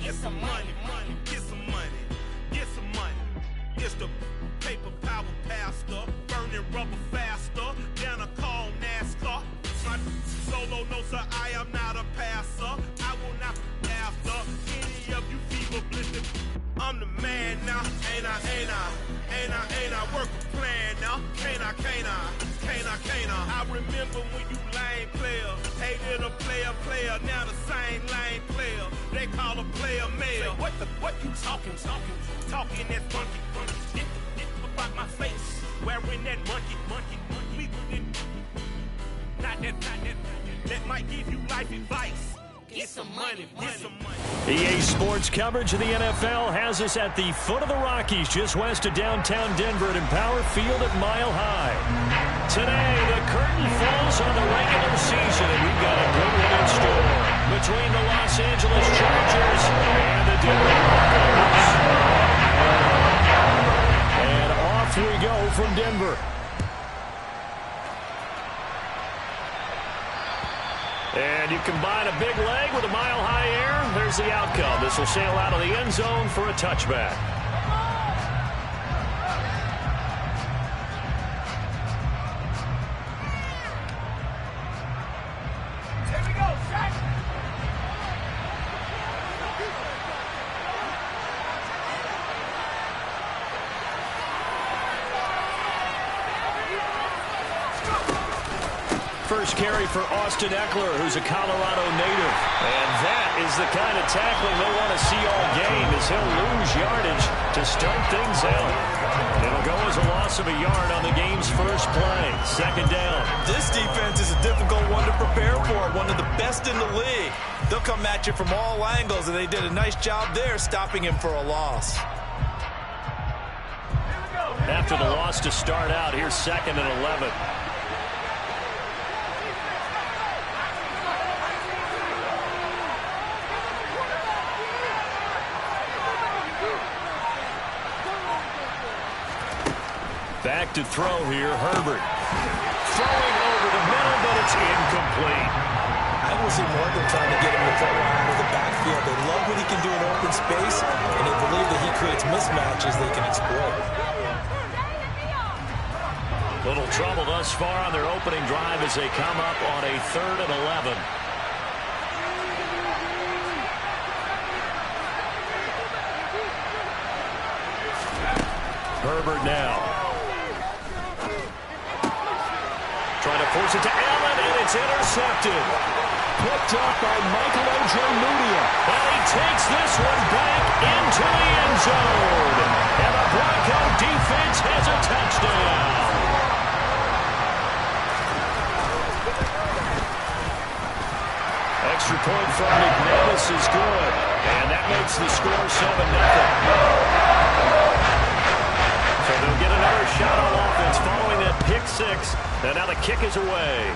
Get some money, money, get some money, get some money. It's the paper power pastor, burning rubber faster than a call NASCAR. My solo no sir, I am not a passer. I will not be after any of you fever blistered. I'm the man now, ain't I work a plan now, can't I? I remember when you lame player, hated a player, now the same lame player, they call a player mayor. What you talking that funky, get about my face, wearing that monkey, we not that, that might give you life advice. Get some money, get some money. EA Sports coverage of the NFL has us at the foot of the Rockies, just west of downtown Denver at Empower Field at Mile High. Today, the curtain falls on the regular season, and we've got a good one in store between the Los Angeles Chargers and the Denver Broncos. And off we go from Denver. And you combine a big leg with a mile-high air, there's the outcome. This will sail out of the end zone for a touchback. Here we go, Shaq. First carry for Austin Eckler, who's a Colorado native. And that is the kind of tackling they'll want to see all game, as he'll lose yardage to start things out. It'll go as a loss of a yard on the game's first play. Second down. This defense is a difficult one to prepare for, one of the best in the league. They'll come at you from all angles, and they did a nice job there stopping him for a loss. After the loss to start out, here's 2nd and 11. Back to throw here, Herbert. Throwing over the middle, but it's incomplete. I will see more than trying to get him to throw around with the backfield. They love what he can do in open space, and they believe that he creates mismatches they can exploit. Little trouble thus far on their opening drive as they come up on a 3rd and 11. Herbert now. Trying to force it to Allen, and it's intercepted. Picked up by Michael Ojemudia. And he takes this one back into the end zone. And the Bronco defense has a touchdown. Extra point from McManus is good. And that makes the score 7-0. So they'll get another shot on offense following that pick six. And now the kick is away.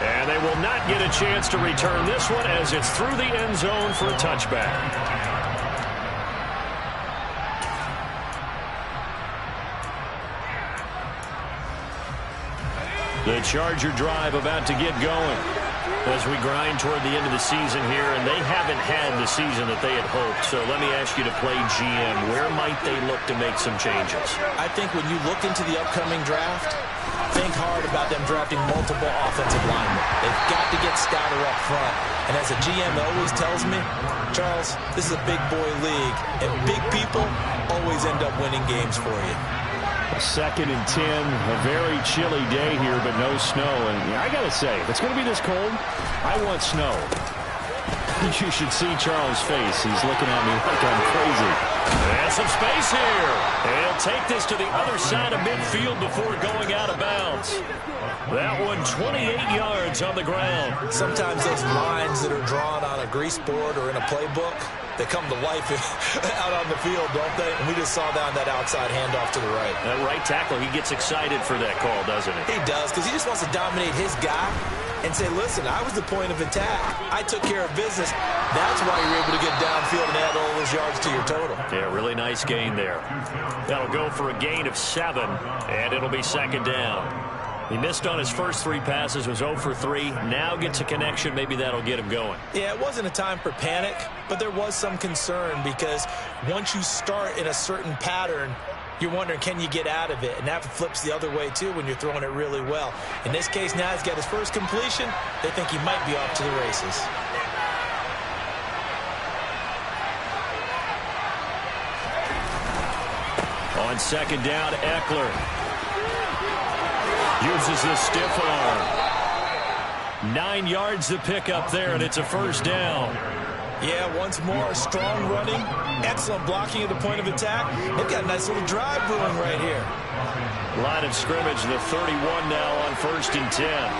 And they will not get a chance to return this one as it's through the end zone for a touchback. The Charger drive about to get going as we grind toward the end of the season here, and they haven't had the season that they had hoped. So let me ask you to play GM. Where might they look to make some changes? I think when you look into the upcoming draft, think hard about them drafting multiple offensive linemen. They've got to get stouter up front. And as a GM always tells me, Charles, this is a big boy league, and big people always end up winning games for you. 2nd and 10, a very chilly day here, but no snow. And I got to say, if it's going to be this cold, I want snow. You should see Charles' face. He's looking at me like I'm crazy. And some space here. And he'll take this to the other side of midfield before going out of bounds. That one 28 yards on the ground. Sometimes those lines that are drawn on a grease board or in a playbook, they come to life out on the field, don't they? And we just saw that on that outside handoff to the right. That right tackle, he gets excited for that call, doesn't he? He does, because he just wants to dominate his guy and say, listen, I was the point of attack. I took care of business. That's why you're able to get downfield and add all those yards to your total. Yeah, really nice gain there. That'll go for a gain of 7, and it'll be 2nd down. He missed on his first 3 passes, was 0 for 3. Now gets a connection. Maybe that'll get him going. Yeah, it wasn't a time for panic, but there was some concern because once you start in a certain pattern, you're wondering, can you get out of it? And that flips the other way, too, when you're throwing it really well. In this case, now he's got his first completion. They think he might be off to the races. On second down, Eckler uses the stiff arm. 9 yards to pick up there, and it's a first down. Yeah, once more, strong running, excellent blocking at the point of attack. They've got a nice little drive brewing right here. Line of scrimmage, the 31 now on 1st and 10.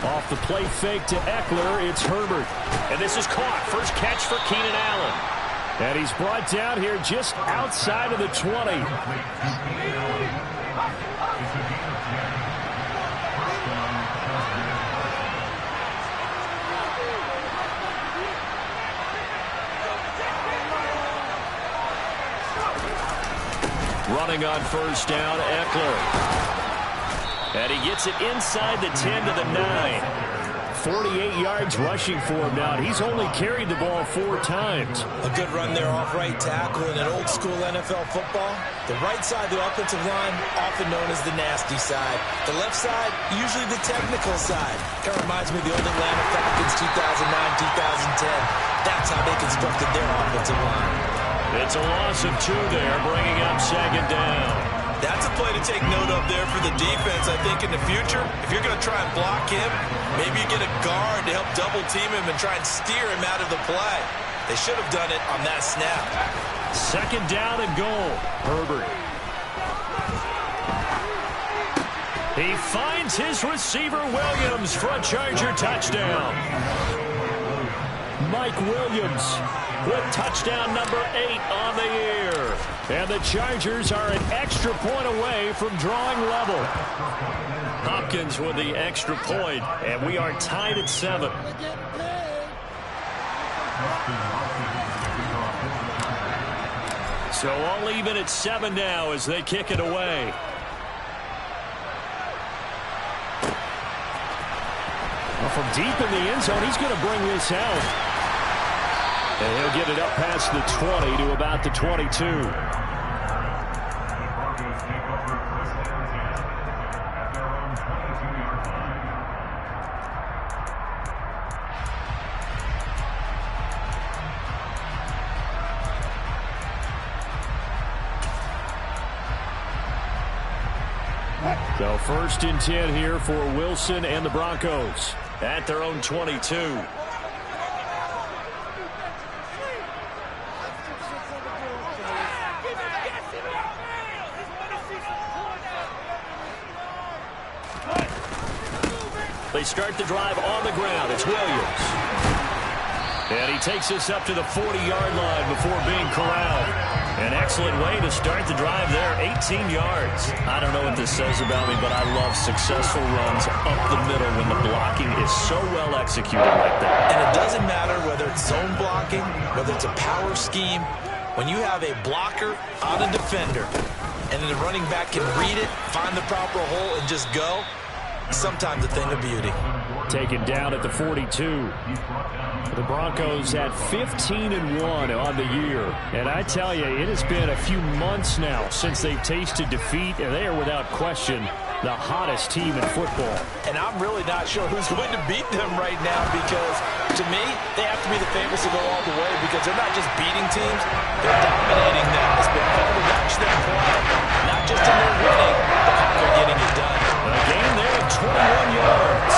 Off the play fake to Eckler, it's Herbert. And this is caught. First catch for Keenan Allen. And he's brought down here just outside of the 20. Running on first down, Eckler. And he gets it inside the 10 to the 9. 48 yards rushing for him now. He's only carried the ball 4 times. A good run there off right tackle in an old school NFL football. The right side of the offensive line, often known as the nasty side. The left side, usually the technical side. Kind of reminds me of the old Atlanta Falcons 2009-2010. That's how they constructed their offensive line. It's a loss of 2 there, bringing up second down. That's a play to take note of there for the defense, I think, in the future. If you're going to try and block him, maybe you get a guard to help double-team him and try and steer him out of the play. They should have done it on that snap. Second down and goal. Herbert. He finds his receiver, Williams, for a Charger touchdown. Mike Williams with touchdown number 8 on the year. And the Chargers are an extra point away from drawing level. Hopkins with the extra point, and we are tied at 7. So all even at 7 now as they kick it away. Well, from deep in the end zone, he's going to bring this out. And he'll get it up past the 20 to about the 22. So 1st and 10 here for Wilson and the Broncos at their own 22. They start the drive on the ground. It's Williams. And he takes us up to the 40-yard line before being corralled. An excellent way to start the drive there, 18 yards. I don't know what this says about me, but I love successful runs up the middle when the blocking is so well executed like that. And it doesn't matter whether it's zone blocking, whether it's a power scheme. When you have a blocker on a defender, and then the running back can read it, find the proper hole, and just go, sometimes a thing of beauty. Taken down at the 42. The Broncos at 15-1 on the year. And I tell you, it has been a few months now since they've tasted defeat, and they are without question the hottest team in football. And I'm really not sure who's going to beat them right now because, to me, they have to be the favorites to go all the way because they're not just beating teams, they're dominating them. It's been fun to watch them play, not just in their winning, but how they're getting it done. A game there of 21 yards.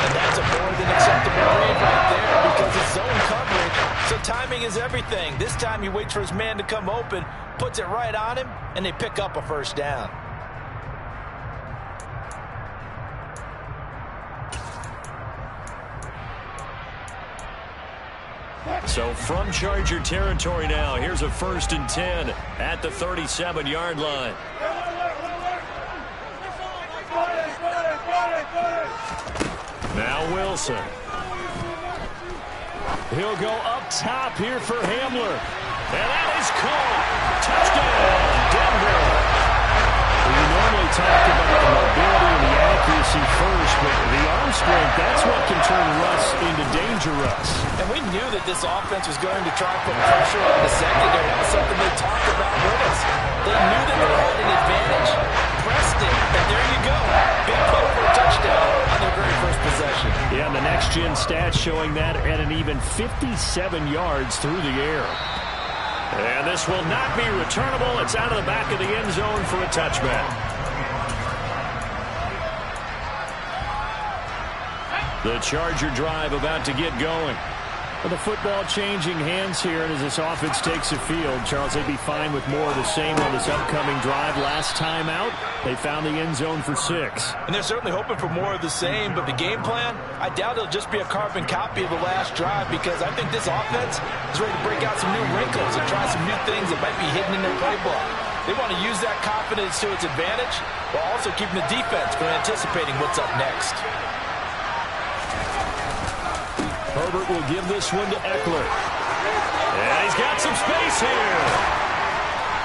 And that's a more than acceptable grade right there because it's zone coverage. So timing is everything. This time he waits for his man to come open, puts it right on him, and they pick up a first down. So from Charger territory now, here's a 1st and 10 at the 37-yard line. Now Wilson. He'll go up top here for Hamler. And that is caught. Touchdown, Denver. normally talk about the mobility and the accuracy first, but the arm strength, that's what can turn Russ into danger Russ. And we knew that this offense was going to try and put pressure on the secondary. That was something they talked about with us. They knew that they had an advantage, pressed it, and there you go. Big play for a touchdown on their very first possession. Yeah, and the next-gen stats showing that at an even 57 yards through the air. And this will not be returnable. It's out of the back of the end zone for a touchback. The Charger drive about to get going. Well, the football changing hands here, and as this offense takes the field, Charles, they'd be fine with more of the same on this upcoming drive. Last time out, they found the end zone for 6. And they're certainly hoping for more of the same, but the game plan, I doubt it'll just be a carbon copy of the last drive, because I think this offense is ready to break out some new wrinkles and try some new things that might be hidden in their playbook. They want to use that confidence to its advantage while also keeping the defense from anticipating what's up next. Herbert will give this one to Eckler. And he's got some space here.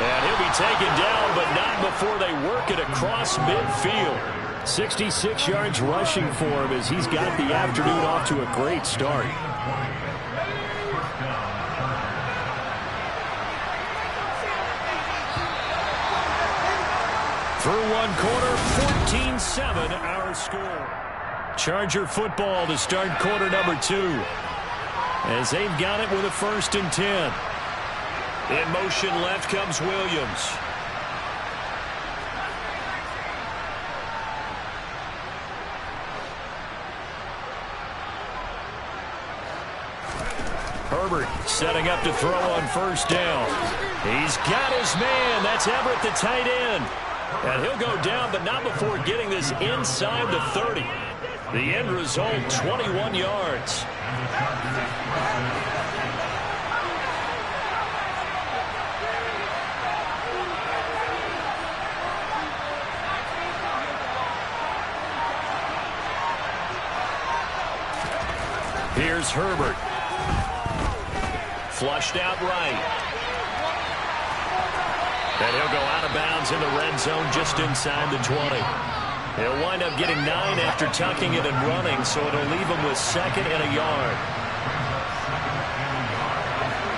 And he'll be taken down, but not before they work it across midfield. 66 yards rushing for him as he's got the afternoon off to a great start. Through one quarter, 14-7 our score. Charger football to start quarter number 2. As they've got it with a 1st and 10. In motion left comes Williams. Herbert setting up to throw on 1st down. He's got his man. That's Everett, the tight end. And he'll go down, but not before getting this inside the 30. The end result, 21 yards. Here's Herbert. Flushed out right. And he'll go out of bounds in the red zone just inside the 20. He'll wind up getting 9 after tucking it and running, so it'll leave him with 2nd and a yard.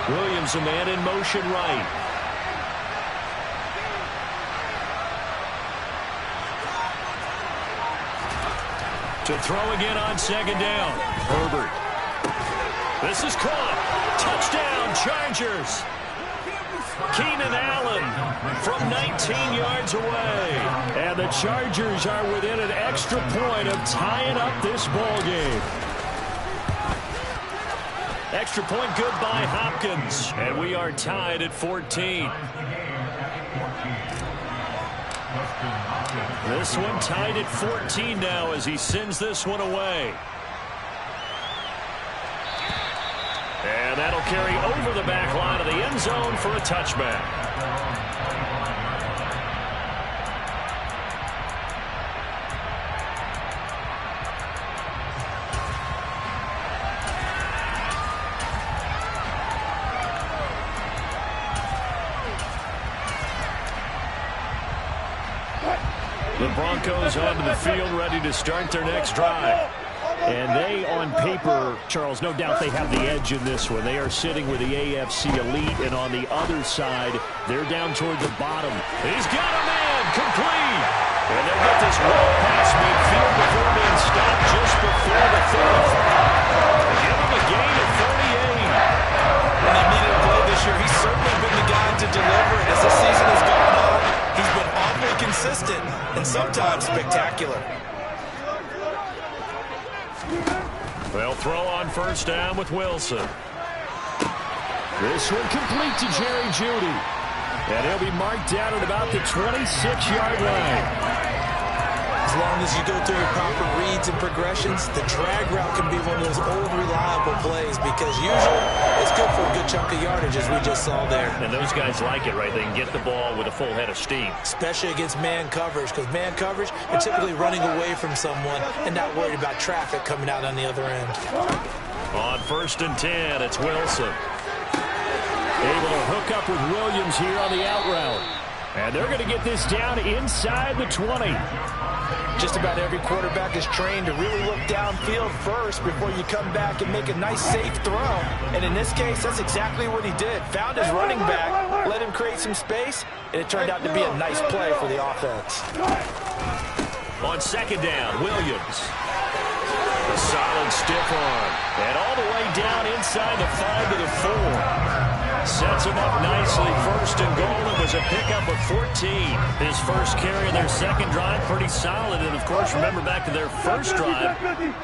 Williams, a man in motion right. To throw again on 2nd down. Herbert. This is caught. Touchdown, Chargers. Keenan Allen from 19 yards away. And the Chargers are within an extra point of tying up this ball game. Extra point good by Hopkins. And we are tied at 14. This one tied at 14 now as he sends this one away. And that'll carry over the back line of the end zone for a touchback. The Broncos onto the field ready to start their next drive. And they, on paper, Charles, no doubt they have the edge in this one. They are sitting with the AFC elite, and on the other side, they're down toward the bottom. He's got a man, complete. And they'll get this well past midfield before being stopped just before the 35. Give him a gain of 38. When they needed a play this year, he's certainly been the guy to deliver it. As the season has gone on, he's been awfully consistent and sometimes spectacular. They'll throw on 1st down with Wilson. This one complete to Jerry Jeudy. And he'll be marked down at about the 26-yard line. As long as you go through your proper reads and progressions, the drag route can be one of those old reliable plays because usually it's good for a good chunk of yardage, as we just saw there. And those guys like it, right? They can get the ball with a full head of steam. Especially against man coverage, because man coverage, you're typically running away from someone and not worried about traffic coming out on the other end. On 1st and 10, it's Wilson. Able to hook up with Williams here on the out route. And they're going to get this down inside the 20. Just about every quarterback is trained to really look downfield first before you come back and make a nice, safe throw. And in this case, that's exactly what he did. Found his running back, let him create some space, and it turned out to be a nice play for the offense. On second down, Williams. A solid stiff arm. And all the way down inside the 5 to the 4. Sets him up nicely. First and goal. It was a pickup of 14. His first carry of their second drive, pretty solid. And, of course, remember back to their first drive,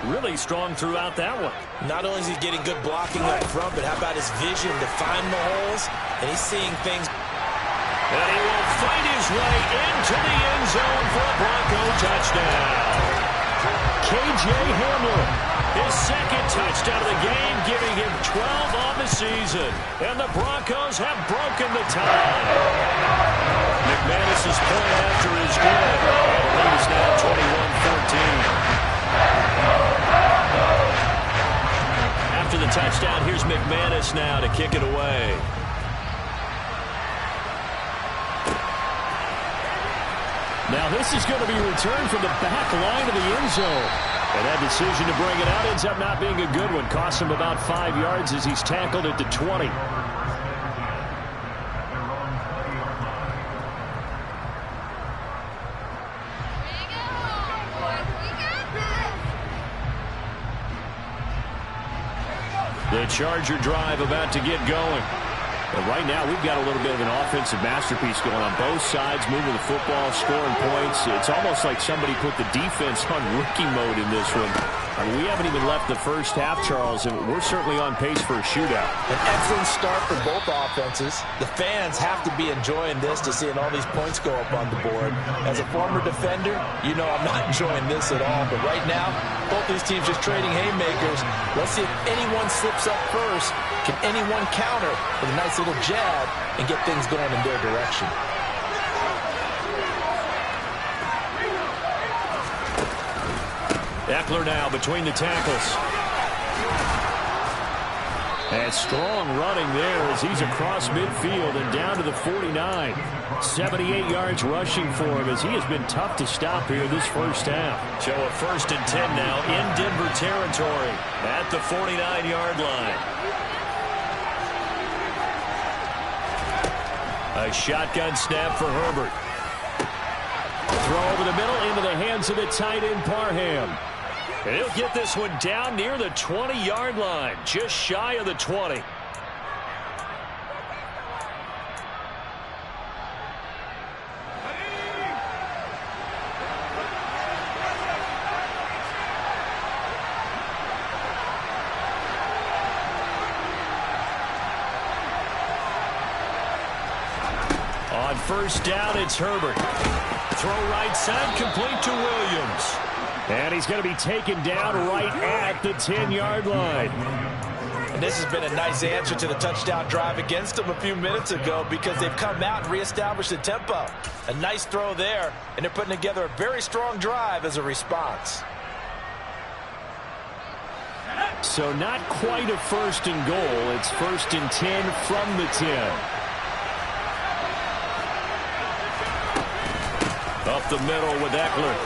really strong throughout that one. Not only is he getting good blocking up front, but how about his vision to find the holes? And he's seeing things. And he will find his way into the end zone for a Bronco touchdown. K.J. Hamler, his second touchdown of the game, giving him 12 on the season. And the Broncos have broken the tie. McManus's point after is good. And the lead is now 21-14. After the touchdown, here's McManus now to kick it away. Now this is going to be returned from the back line of the end zone. And that decision to bring it out ends up not being a good one. Costs him about 5 yards as he's tackled at the 20. The Charger drive about to get going. But right now, we've got a little bit of an offensive masterpiece going on both sides, moving the football, scoring points. It's almost like somebody put the defense on rookie mode in this one. I mean, we haven't even left the first half, Charles, and we're certainly on pace for a shootout. An excellent start for both offenses. The fans have to be enjoying this to seeing all these points go up on the board. As a former defender, you know I'm not enjoying this at all. But right now, both these teams just trading haymakers. Let's see if anyone slips up first. Can anyone counter with a nice little jab and get things going in their direction? Eckler now between the tackles. And strong running there as he's across midfield and down to the 49. 78 yards rushing for him as he has been tough to stop here this first half. So a 1st and 10 now in Denver territory at the 49-yard line. A shotgun snap for Herbert. Throw over the middle into the hands of the tight end Parham. And he'll get this one down near the 20-yard line, just shy of the 20. On first down, it's Herbert. Throw right side, complete to Williams. And he's going to be taken down right at the 10-yard line. And this has been a nice answer to the touchdown drive against them a few minutes ago because they've come out and reestablished the tempo. A nice throw there, and they're putting together a very strong drive as a response. So not quite a 1st and goal. It's 1st and 10 from the 10. Up the middle with Eckler.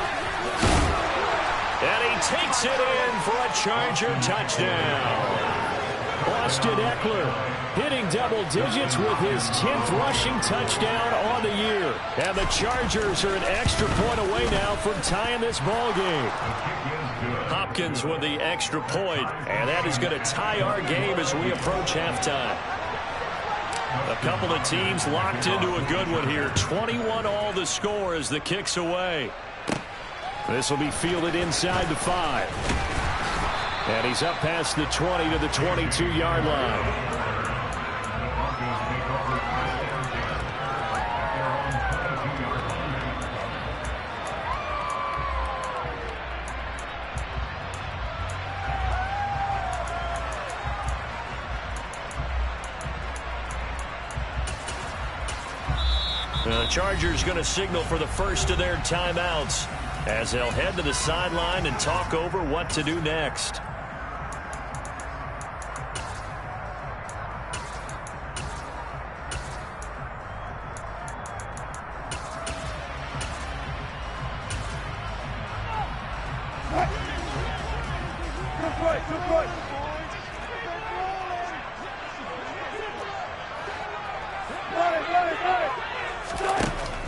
And he takes it in for a Charger touchdown. Austin Eckler hitting double digits with his 10th rushing touchdown on the year. And the Chargers are an extra point away now from tying this ball game. Hopkins with the extra point, and that is going to tie our game as we approach halftime. A couple of teams locked into a good one here. 21 all the score as the kick's away. This will be fielded inside the 5. And he's up past the 20 to the 22-yard line. The Chargers going to signal for the first of their timeouts as they'll head to the sideline and talk over what to do next.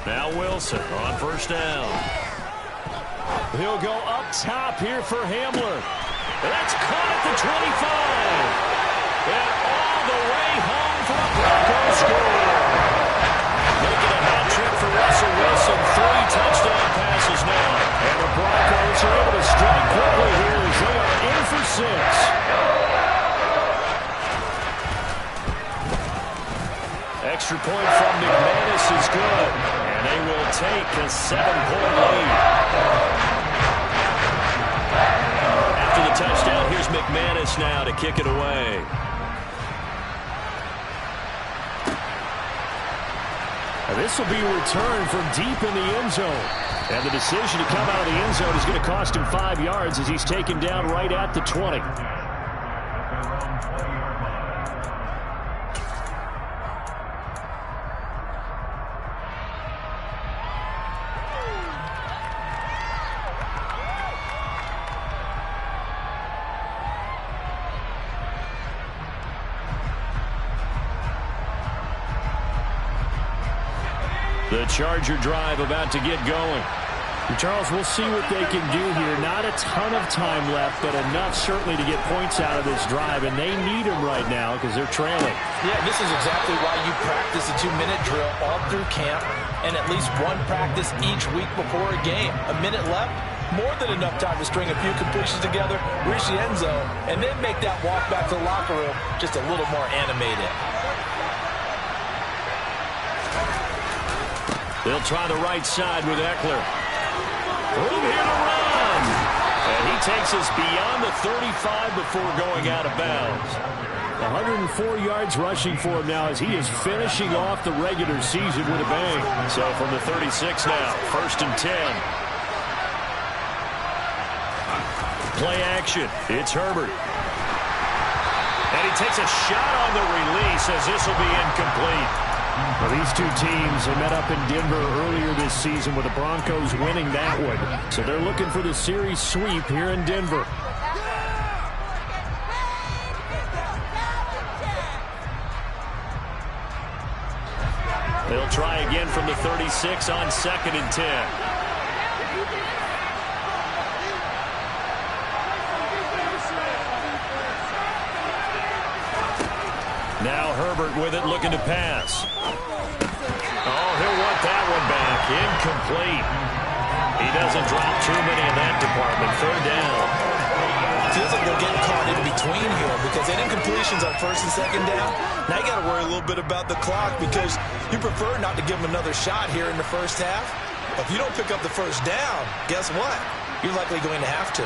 Now Wilson on first down. He'll go up top here for Hamler. That's caught at the 25. And all the way home for a Broncos score. Making a hat trick for Russell Wilson. 3 touchdown passes now. And the Broncos are able to strike quickly here as they are in for 6. Extra point from McManus is good. And they will take a 7-point lead. After the touchdown, here's McManus now to kick it away. This will be a return from deep in the end zone. And the decision to come out of the end zone is going to cost him 5 yards as he's taken down right at the 20. The Charger drive about to get going. And Charles, we'll see what they can do here. Not a ton of time left, but enough certainly to get points out of this drive, and they need them right now because they're trailing. Yeah, this is exactly why you practice a 2-minute drill all through camp and at least one practice each week before a game. A minute left, more than enough time to string a few completions together, reach the end zone, and then make that walk back to the locker room just a little more animated. They'll try the right side with Eckler. Room here to run. And he takes us beyond the 35 before going out of bounds. 104 yards rushing for him now as he is finishing off the regular season with a bang. So from the 36 now, 1st and 10. Play action. It's Herbert. And he takes a shot on the release as this will be incomplete. Well, these two teams have met up in Denver earlier this season with the Broncos winning that one. So they're looking for the series sweep here in Denver. They'll try again from the 36 on 2nd and 10. Now Herbert with it, looking to pass. Oh, he'll want that one back. Incomplete. He doesn't drop too many in that department. 3rd down. Feels like they're getting caught in between here because they incompletions on 1st and 2nd down. Now you got to worry a little bit about the clock because you prefer not to give them another shot here in the first half. If you don't pick up the 1st down, guess what? You're likely going to have to.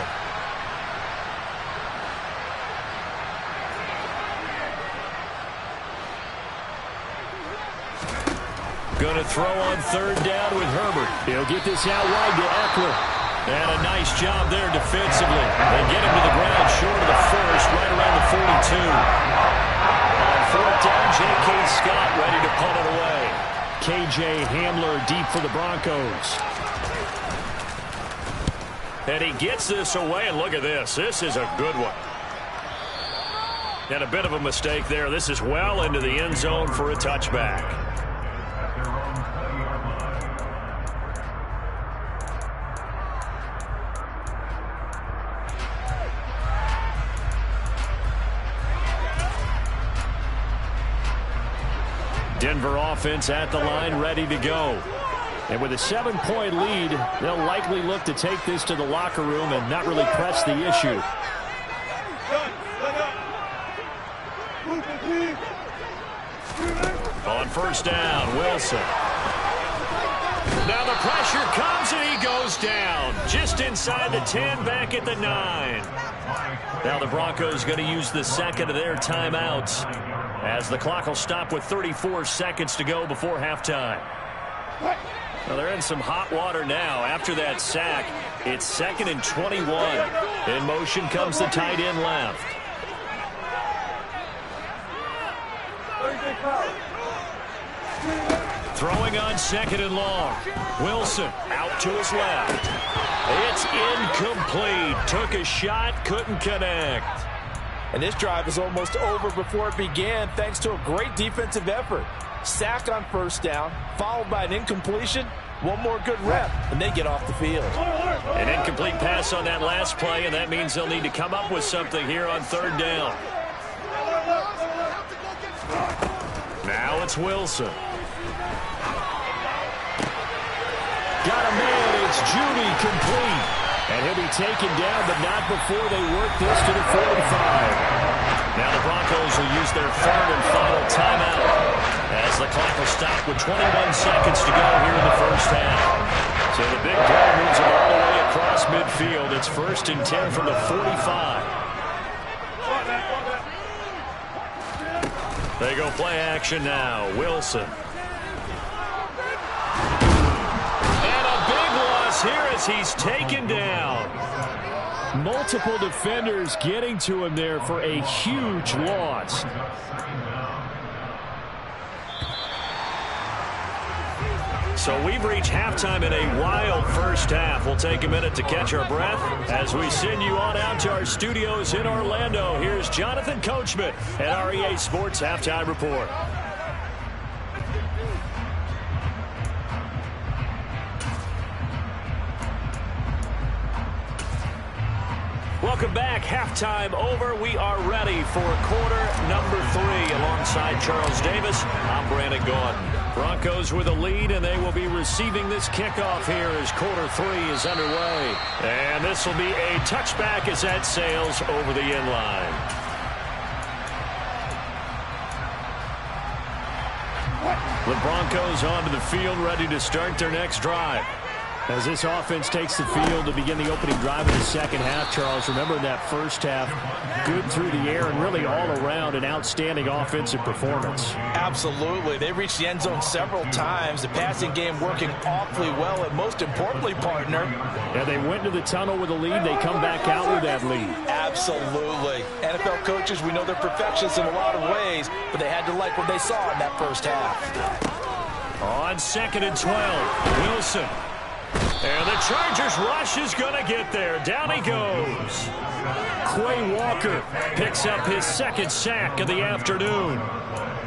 Going to throw on 3rd down with Herbert. He'll get this out wide to Eckler. And a nice job there defensively. They get him to the ground short of the 1st, right around the 42. On 4th down, J.K. Scott ready to punt it away. K.J. Hamler deep for the Broncos. And he gets this away, and look at this. This is a good one. And a bit of a mistake there. This is well into the end zone for a touchback. Denver offense at the line, ready to go. And with a 7-point lead, they'll likely look to take this to the locker room and not really press the issue. On 1st down, Wilson. Now the pressure comes and he goes down. Just inside the 10, back at the 9. Now the Broncos going to use the 2nd of their timeouts, as the clock will stop with 34 seconds to go before halftime. Well, they're in some hot water now. After that sack, it's 2nd and 21. In motion comes the tight end left. Throwing on 2nd and long. Wilson out to his left. It's incomplete. Took a shot, couldn't connect. And this drive is almost over before it began thanks to a great defensive effort. Sack on first down, followed by an incompletion. One more good rep, and they get off the field. An incomplete pass on that last play, and that means they'll need to come up with something here on third down. Now it's Wilson. Got a man. It's Judy complete. And he'll be taken down, but not before they work this to the 45. Now the Broncos will use their third and final timeout as the clock will stop with 21 seconds to go here in the first half. So the big play moves them all the way across midfield. It's 1st and 10 from the 45. They go play action now. Wilson. Here as he's taken down. Multiple defenders getting to him there for a huge loss. So we've reached halftime in a wild first half. We'll take a minute to catch our breath as we send you on out to our studios in Orlando. Here's Jonathan Coachman at REA Sports Halftime Report. Welcome back. Halftime over. We are ready for quarter number 3 alongside Charles Davis. I'm Brandon Gordon. Broncos with a lead, and they will be receiving this kickoff here as quarter 3 is underway. And this will be a touchback as that sails over the end line. The Broncos onto the field, ready to start their next drive. As this offense takes the field to begin the opening drive of the second half, Charles, remember in that first half, good through the air and really all around an outstanding offensive performance. Absolutely. They reached the end zone several times. The passing game working awfully well, and most importantly, partner. Yeah, they went to the tunnel with a lead. They come back out with that lead. Absolutely. NFL coaches, we know they're perfectionists in a lot of ways, but they had to like what they saw in that first half. On 2nd and 12, Wilson. And the Chargers rush is going to get there. Down he goes. Quay Walker picks up his 2nd sack of the afternoon.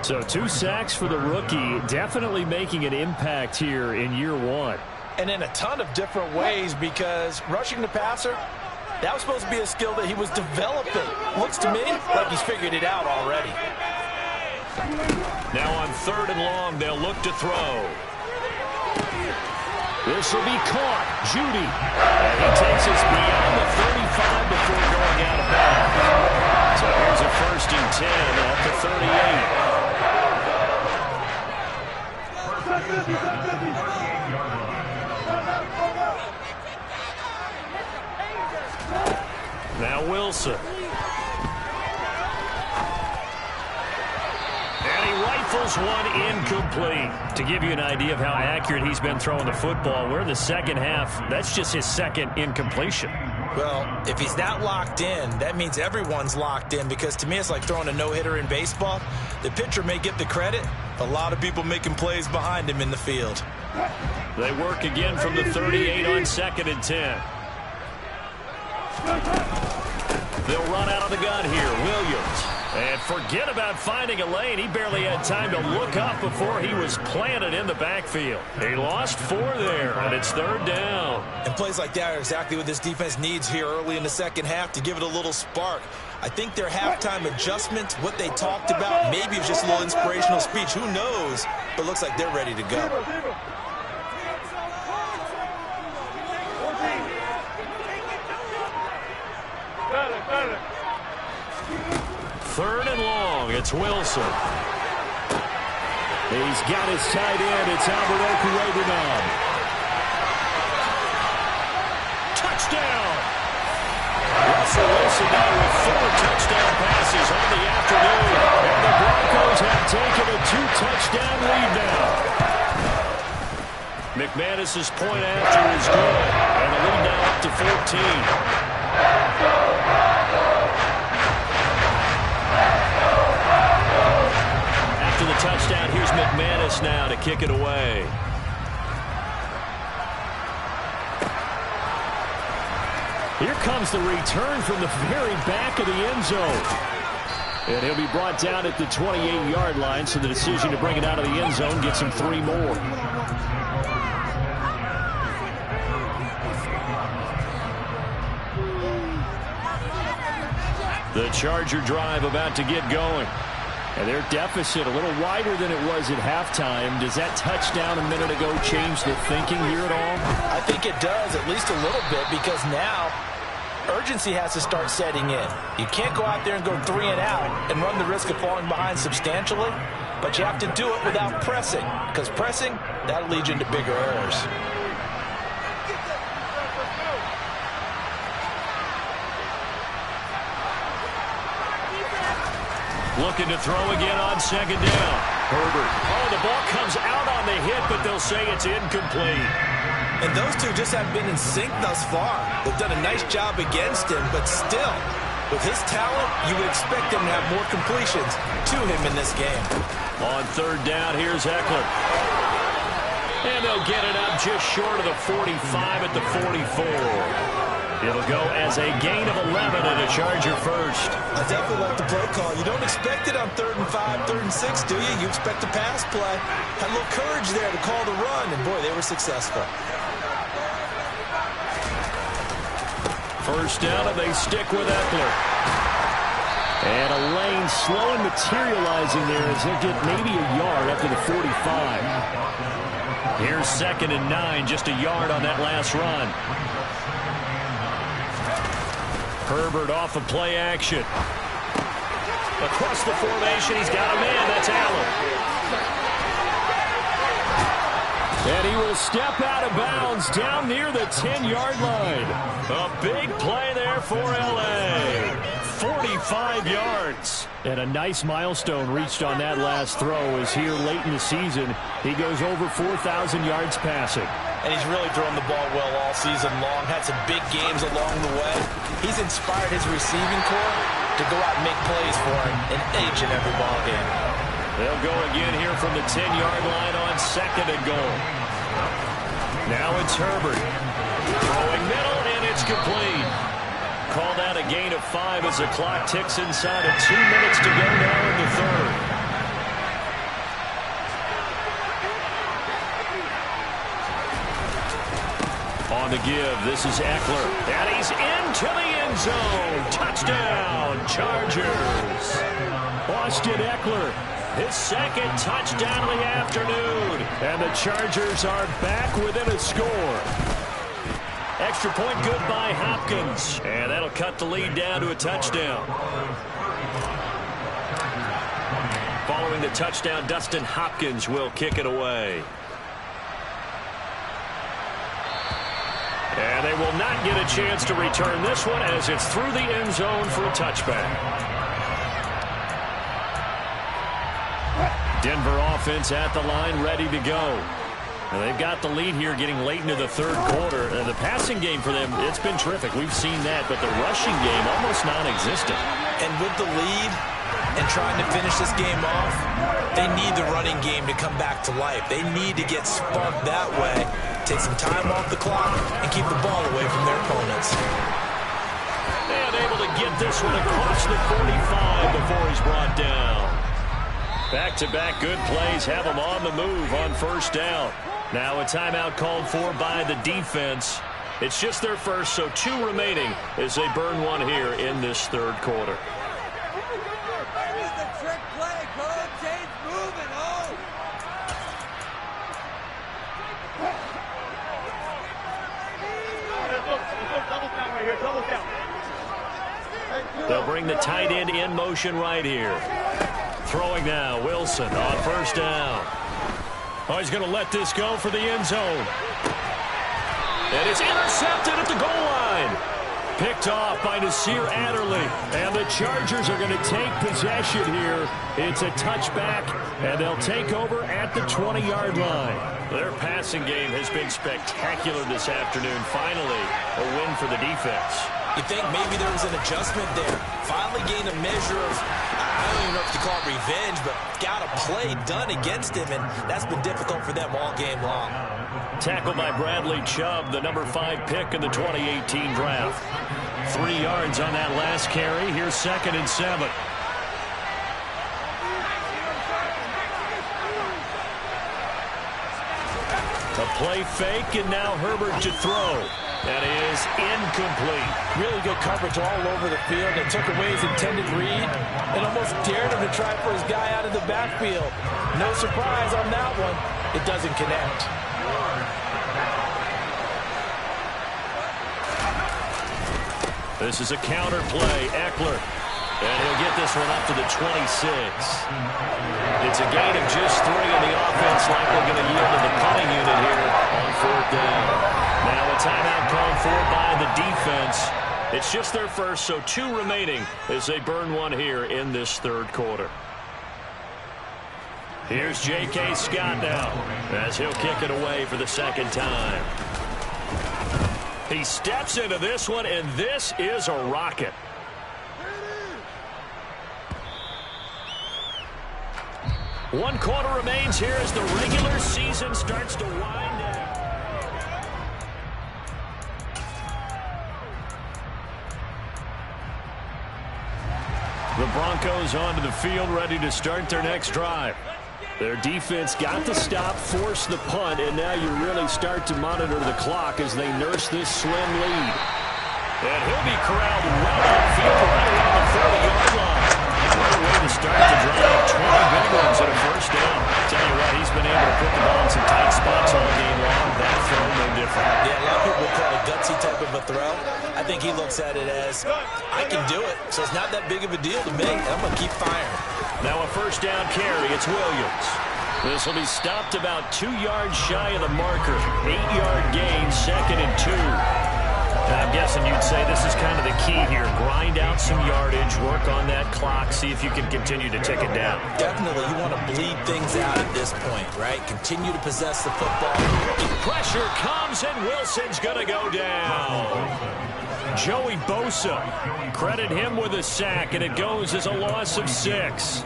So 2 sacks for the rookie, definitely making an impact here in year 1. And in a ton of different ways, because rushing the passer, that was supposed to be a skill that he was developing. Looks to me like he's figured it out already. Now on 3rd and long, they'll look to throw. This will be caught. Judy. And he takes us beyond the 35 before going out of bounds. So here's a 1st and 10 at the 38. Now Wilson. Rifles one incomplete. To give you an idea of how accurate he's been throwing the football, we're in the second half. That's just his 2nd incompletion. Well, if he's not locked in, that means everyone's locked in, because to me it's like throwing a no-hitter in baseball. The pitcher may get the credit. A lot of people making plays behind him in the field. They work again from the 38 on 2nd and 10. They'll run out of the gun here. Williams. And forget about finding a lane. He barely had time to look up before he was planted in the backfield. He lost 4 there, and it's 3rd down. And plays like that are exactly what this defense needs here early in the second half to give it a little spark. I think their halftime adjustments, what they talked about, maybe it was just a little inspirational speech. Who knows? But looks like they're ready to go. Third and long, it's Wilson. He's got his tight end. It's Albert Okurebunom. Touchdown! Russell Wilson now with 4 touchdown passes on the afternoon. And the Broncos have taken a 2-touchdown lead now. McManus's point after is good. And the lead now up to 14. After the touchdown, here's McManus now to kick it away. comes the return from the very back of the end zone. And he'll be brought down at the 28-yard line, so the decision to bring it out of the end zone gets him 3 more. The Charger drive about to get going. And their deficit a little wider than it was at halftime. Does that touchdown a minute ago change the thinking here at all? I think it does, at least a little bit, because now urgency has to start setting in. You can't go out there and go 3 and out and run the risk of falling behind substantially, but you have to do it without pressing, because pressing, that'll lead you into bigger errors. Looking to throw again on second down. Herbert. Oh, the ball comes out on the hit, but they'll say it's incomplete. And those two just have been in sync thus far. They've done a nice job against him, but still, with his talent, you would expect him to have more completions to him in this game. On third down, here's Eckler. And they'll get it up just short of the 45 at the 44. It'll go as a gain of 11 and a Charger first. I definitely like the play call. You don't expect it on 3rd and 5, 3rd and 6, do you? You expect a pass play. Had a little courage there to call the run, and boy, they were successful. First down, and they stick with Eckler. And a lane slow and materializing there as he'll get maybe a yard up to the 45. Here's 2nd and 9, just a yard on that last run. Herbert off of play action. Across the formation, he's got a man. That's Allen. And he will step out of bounds down near the 10-yard line. A big play there for L.A. 45 yards. And a nice milestone reached on that last throw as here late in the season, he goes over 4,000 yards passing. And he's really thrown the ball well all season long. Had some big games along the way. He's inspired his receiving corps to go out and make plays for him in each and every ball game. They'll go again here from the 10-yard line on 2nd and goal. Now it's Herbert. Throwing middle, and it's complete. Call that a gain of 5 as the clock ticks inside of 2 minutes to go now in the third. On the give, this is Eckler. And he's into the end zone. Touchdown, Chargers. Austin Eckler, his 2nd touchdown of the afternoon. And the Chargers are back within a score. Extra point good by Hopkins. And that'll cut the lead down to a touchdown. Following the touchdown, Dustin Hopkins will kick it away. And they will not get a chance to return this one as it's through the end zone for a touchback. Denver offense at the line, ready to go. And they've got the lead here getting late into the third quarter. And the passing game for them, it's been terrific. We've seen that, but the rushing game almost non-existent. And with the lead and trying to finish this game off, they need the running game to come back to life. They need to get sparked that way, take some time off the clock, and keep the ball away from their opponents. And able to get this one across the 45 before he's brought down. Back-to-back good plays have them on the move on first down. Now a timeout called for by the defense. It's just their first, so 2 remaining as they burn one here in this third quarter. They'll bring the tight end in motion right here. Throwing now, Wilson on first down. Oh, he's going to let this go for the end zone. And it's intercepted at the goal line. Picked off by Nasir Adderley. And the Chargers are going to take possession here. It's a touchback, and they'll take over at the 20-yard line. Their passing game has been spectacular this afternoon. Finally, a win for the defense. You think maybe there was an adjustment there. Finally gained a measure of, I don't even know if you call it revenge, but got a play done against him, and that's been difficult for them all game long. Tackled by Bradley Chubb, the number 5 pick in the 2018 draft. 3 yards on that last carry. Here's 2nd and 7. A play fake, and now Herbert to throw. That is incomplete. Really good coverage all over the field. They took away his intended read and almost dared him to try for his guy out of the backfield. No surprise on that one. It doesn't connect. This is a counter play. Eckler. And he'll get this one up to the 26. It's a gain of just 3, and the offense likely going to yield to the punting unit here on 4th down. Now a timeout called for by the defense. It's just their first, so 2 remaining as they burn one here in this 3rd quarter. Here's J.K. Scott now as he'll kick it away for the 2nd time. He steps into this one, and this is a rocket. One quarter remains here as the regular season starts to wind down. The Broncos onto the field, ready to start their next drive. Their defense got the stop, forced the punt, and now you really start to monitor the clock as they nurse this slim lead. And he'll be corralled right outfield, right around the 40-yard line. What a way to start the drive. 20 big ones at a first down. Tell you what, he's been able to put the ball in some tight spots all game long. That throw, no different. Yeah, a lot of people call it a gutsy type of a throw. I think he looks at it as, I can do it, so it's not that big of a deal to me. I'm going to keep firing. Now a first down carry. It's Williams. This will be stopped about 2 yards shy of the marker. 8-yard gain, 2nd and 2. And I'm guessing you'd say this is kind of the key here. Grind out some yardage, work on that clock, see if you can continue to tick it down. Definitely, you want to bleed things out at this point, right? Continue to possess the football. Pressure comes, and Wilson's going to go down. Joey Bosa, credit him with a sack, and it goes as a loss of 6.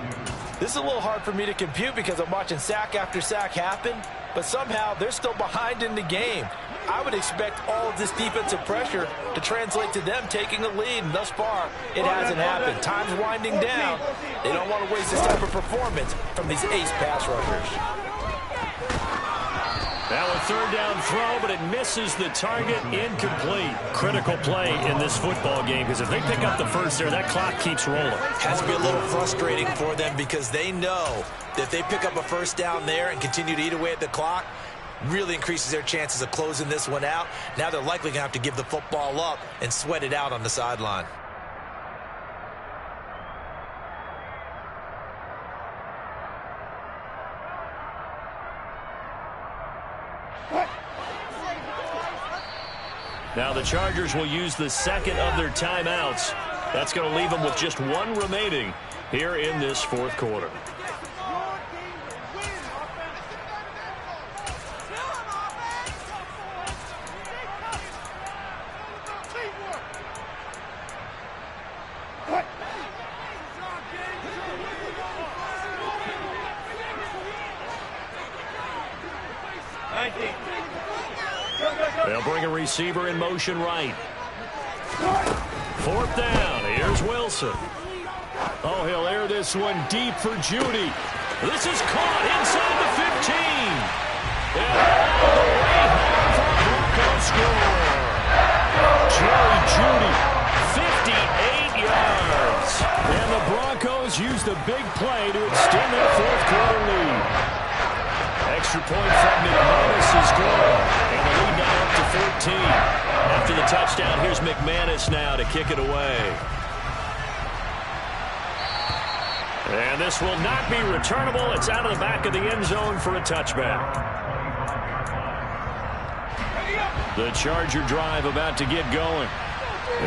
This is a little hard for me to compute because I'm watching sack after sack happen, but somehow they're still behind in the game. I would expect all of this defensive pressure to translate to them taking the lead, and thus far, it hasn't happened. Time's winding down. They don't want to waste this type of performance from these ace pass rushers. Now a 3rd down throw, but it misses the target, incomplete. Critical play in this football game, because if they pick up the first there, that clock keeps rolling. Has to be a little frustrating for them because they know that if they pick up a first down there and continue to eat away at the clock, really increases their chances of closing this one out. Now they're likely going to have to give the football up and sweat it out on the sideline. Now the Chargers will use the 2nd of their timeouts. That's going to leave them with just 1 remaining here in this 4th quarter. They'll bring a receiver in motion right. 4th down. Here's Wilson. Oh, he'll air this one deep for Judy. This is caught inside the 15. And all the way home for a Broncos score. Jerry Judy, 58 yards. And the Broncos used a big play to extend their 4th quarter lead. Extra point from McManus is good. And the lead now up to 14. After the touchdown, here's McManus now to kick it away. And this will not be returnable. It's out of the back of the end zone for a touchback. The Charger drive about to get going.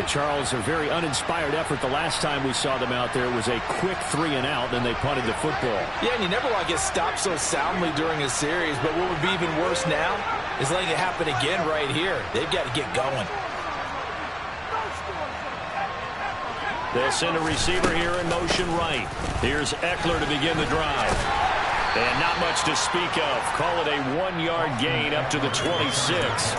Charles, a very uninspired effort. The last time we saw them out there was a quick 3-and-out, and they punted the football. Yeah, and you never want to get stopped so soundly during a series, but what would be even worse now is letting it happen again right here. They've got to get going. They'll send a receiver here in motion right. Here's Eckler to begin the drive. And not much to speak of. Call it a 1-yard gain up to the 26.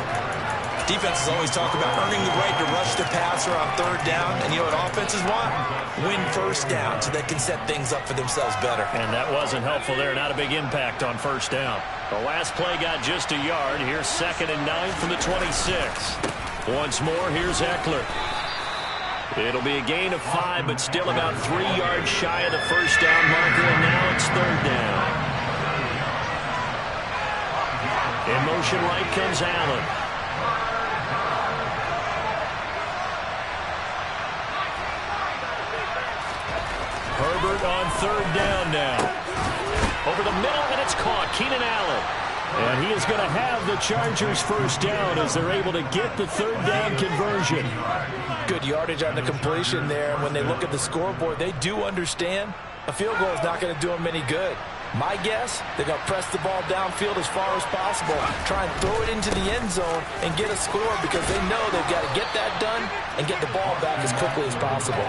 Defenses always talk about earning the right to rush the passer on third down. And you know what offenses want? Win first down so they can set things up for themselves better. And that wasn't helpful there. Not a big impact on first down. The last play got just a yard. Here's 2nd and 9 from the 26. Once more, here's Eckler. It'll be a gain of 5, but still about 3 yards shy of the first down marker, and now it's 3rd down. In motion right comes Allen. Herbert on 3rd down now. Over the middle, and it's caught. Keenan Allen. And he is going to have the Chargers first down as they're able to get the 3rd down conversion. Good yardage on the completion there. And when they look at the scoreboard, they do understand a field goal is not going to do them any good. My guess, they're going to press the ball downfield as far as possible, try and throw it into the end zone and get a score because they know they've got to get that done and get the ball back as quickly as possible.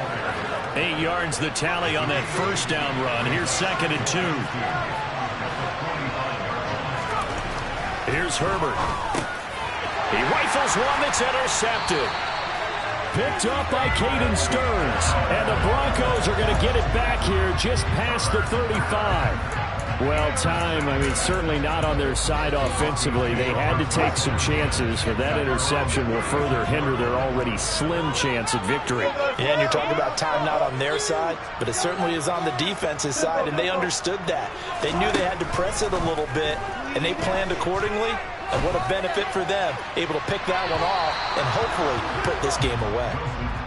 8 yards the tally on that first down run. Here's 2nd and 2. Here's Herbert. He rifles one that's intercepted. Picked up by Caden Stearns. And the Broncos are going to get it back here just past the 35. Well, time, certainly not on their side offensively. They had to take some chances, but that interception will further hinder their already slim chance at victory. Yeah, and you're talking about time not on their side, but it certainly is on the defense's side, and they understood that. They knew they had to press it a little bit, and they planned accordingly. And what a benefit for them, able to pick that one off and hopefully put this game away.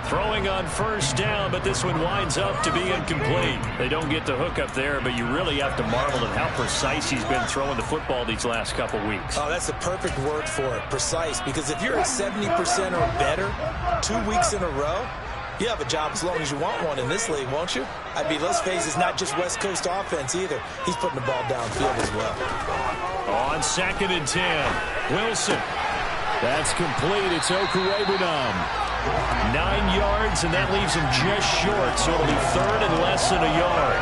Throwing on first down, but this one winds up to be incomplete. They don't get the hook up there, but you really have to marvel at how precise he's been throwing the football these last couple weeks. Oh, that's the perfect word for it, precise, because if you're at 70% or better 2 weeks in a row, you have a job as long as you want one in this league, won't you? Let's face it, it's not just West Coast offense either. He's putting the ball downfield as well. On 2nd and 10, Wilson. That's complete. It's Okurebunam. 9 yards, and that leaves him just short, so it'll be 3rd and less than a yard.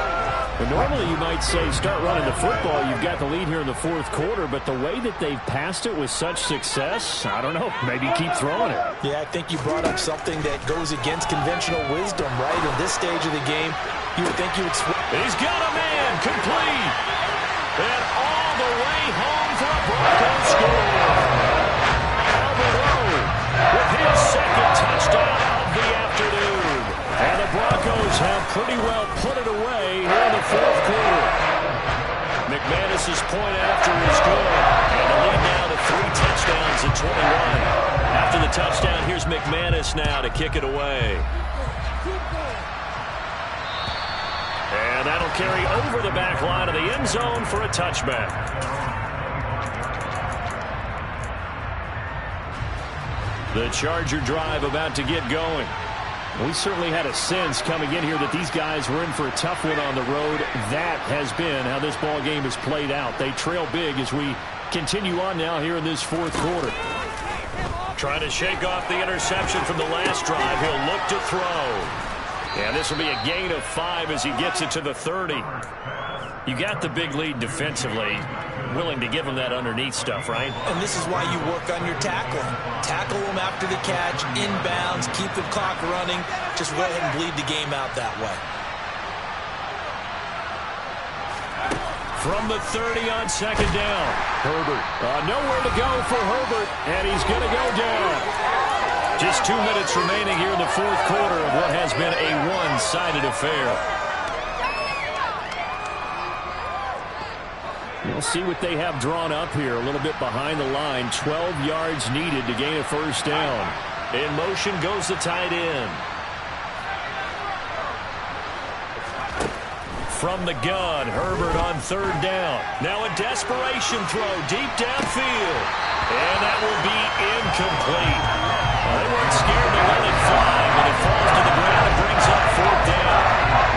But normally you might say start running the football. You've got the lead here in the 4th quarter, but the way that they've passed it with such success, I don't know, maybe keep throwing it. Yeah, I think you brought up something that goes against conventional wisdom, right? In this stage of the game, you would think you would... He's got a man, complete. And all the way home for a Broncos score. With his 2nd touchdown of the afternoon. And the Broncos have pretty well put it away here in the 4th quarter. McManus's point after is good. And the lead now to 3 touchdowns at 21. After the touchdown, here's McManus now to kick it away. And that'll carry over the back line of the end zone for a touchback. The Charger drive about to get going. We certainly had a sense coming in here that these guys were in for a tough one on the road. That has been how this ball game has played out. They trail big as we continue on now here in this 4th quarter. Trying to shake off the interception from the last drive. He'll look to throw. And this will be a gain of 5 as he gets it to the 30. You got the big lead defensively. Willing to give him that underneath stuff, right? And this is why you work on your tackling. Tackle them after the catch, inbounds, keep the clock running. Just go ahead and bleed the game out that way. From the 30 on 2nd down. Herbert. Nowhere to go for Herbert, and he's going to go down. Just 2 minutes remaining here in the 4th quarter of what has been a one-sided affair. We'll see what they have drawn up here. A little bit behind the line. 12 yards needed to gain a first down. In motion goes the tight end. From the gun, Herbert on 3rd down. Now a desperation throw deep downfield. And that will be incomplete. They weren't scared to let it fly, but it falls to the ground and brings up 4th down.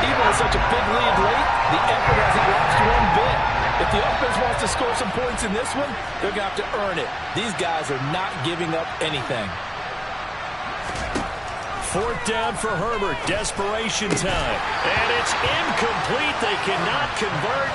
Even with such a big lead late, the effort hasn't lost one bit. If the offense wants to score some points in this one, they're going to have to earn it. These guys are not giving up anything. 4th down for Herbert. Desperation time. And it's incomplete. They cannot convert.